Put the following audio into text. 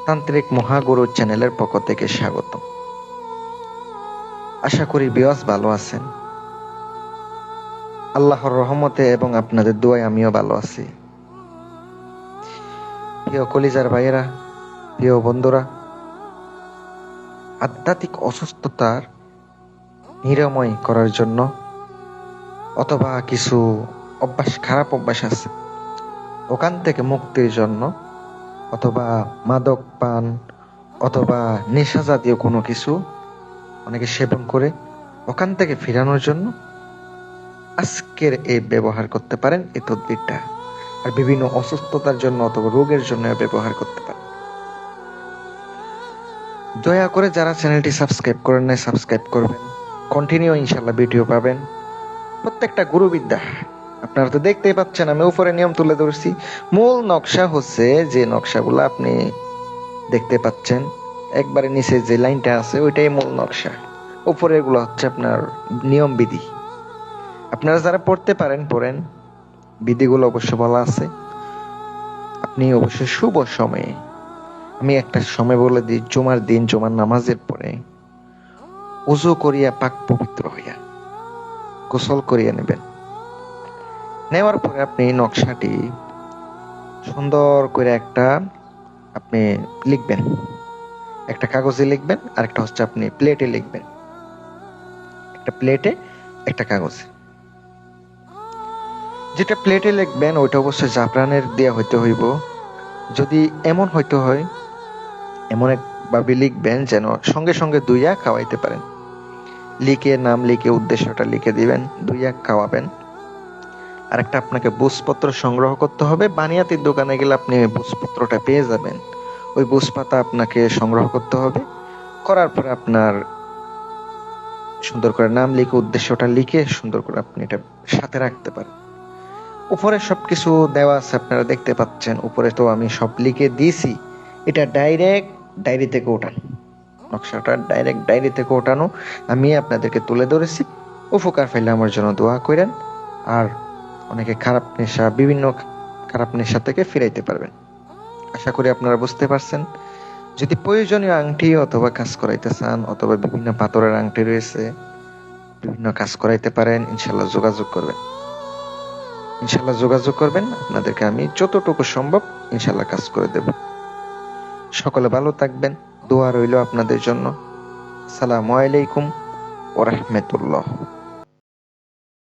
তান্ত্রিক মহাগুরু চ্যানেলের পক্ষ থেকে স্বাগত। আশা করি ভিউয়ার্স ভালো আছেন। আল্লাহর রহমতে এবং আপনাদের দোয়ায় আমিও ভালো আছি। প্রিয় কলিজার ভাইয়েরা, প্রিয় বন্ধুরা, আধ্যাত্মিক অসুস্থতার নিরাময় করার জন্য অথবা কিছু খারাপ অভ্যাস আছে, ওখান থেকে মুক্তির জন্য অথবা মাদক পান অথবা নেশা জাতীয় কোনো কিছু অনেকে সেবন করে ওখান থেকে ফেরানোর জন্য আজকের এই ব্যবহার করতে পারেন এই তদবিরটা। আর বিভিন্ন অসুস্থতার জন্য অথবা রোগের জন্য ব্যবহার করতে পারেন। দয়া করে যারা চ্যানেলটি সাবস্ক্রাইব করেন নাই সাবস্ক্রাইব করবেন। কন্টিনিউ ইনশাল্লাহ ভিডিও পাবেন। প্রত্যেকটা গুরুবিদ্যা আপনারা তো দেখতেই পাচ্ছেন, আমি উপরে নিয়ম তুলে ধরছি। মূল নকশা হচ্ছে যে নকশাগুলো আপনি দেখতে পাচ্ছেন, একবারে নিচে যে লাইনটা আছে ওইটাই মূল নকশা। উপরের গুলো হচ্ছে আপনার নিয়ম বিধি। আপনারা যারা পড়তে পারেন পড়েন, বিধিগুলো অবশ্য বলা আছে। আপনি অবশ্যই শুভ সময়ে, আমি একটা সময় বলে দিই, জুমার দিন জুমার নামাজের পরে উযু করিয়া পাক পবিত্র হইয়া গোসল করিয়া নেবেন। নেওয়ার পরে আপনি নকশাটি সুন্দর করে আপনি লিখবেন, একটা কাগজে লিখবেন, আর একটা হচ্ছে আপনি প্লেটে লিখবেন। একটা প্লেটে একটা কাগজে। যেটা প্লেটে লিখবেন ওইটা অবশ্যই জাফরানের দেয়া হইতে হইব। যদি এমন হইতে হয়, এমন একভাবে লিখবেন যেন সঙ্গে সঙ্গে দুইয়া খাওয়াইতে পারেন। লিখে নাম লিখে উদ্দেশ্যটা লিখে দিবেন, দুইয়া খাওয়াবেন। আর একটা আপনাকে বুঝপত্র সংগ্রহ করতে হবে। বানিয়াতির দোকানে গেলে আপনি বুঝপত্রটা পেয়ে যাবেন। ওই বুঝপাতা আপনাকে সংগ্রহ করতে হবে। করার পরে আপনার সুন্দর করে নাম লিখে উদ্দেশ্যটা লিখে সুন্দর করে আপনি এটা সাথে রাখতে পারেন। উপরে সবকিছু দেওয়া আছে, আপনারা দেখতে পাচ্ছেন। উপরে তো আমি সব লিখে দিয়েছি। এটা ডাইরেক্ট ডায়েরি থেকে ওঠানো, নকশাটা ডাইরেক্ট ডায়েরি থেকে ওঠানো। আমি আপনাদেরকে তুলে ধরেছি। উপকার পাইলে আমার জন্য দোয়া করেন। আর অনেকে বিভিন্ন খারাপ নেশা থেকে ফিরাইতে পারবেন। আশা করি আপনারা বুঝতে পারছেন। যদি প্রয়োজনীয় আংটি অথবা কাজ করাইতে চান, অথবা বিভিন্ন পাথরের আংটি রয়েছে, বিভিন্ন কাজ করাইতে পারেন, ইনশাল্লাহ যোগাযোগ করবেন। আপনাদেরকে আমি যতটুকু সম্ভব ইনশাল্লাহ কাজ করে দেব। সকলে ভালো থাকবেন, দোয়া রইল আপনাদের জন্য। আসসালামু আলাইকুম ওয়া রাহমাতুল্লাহ।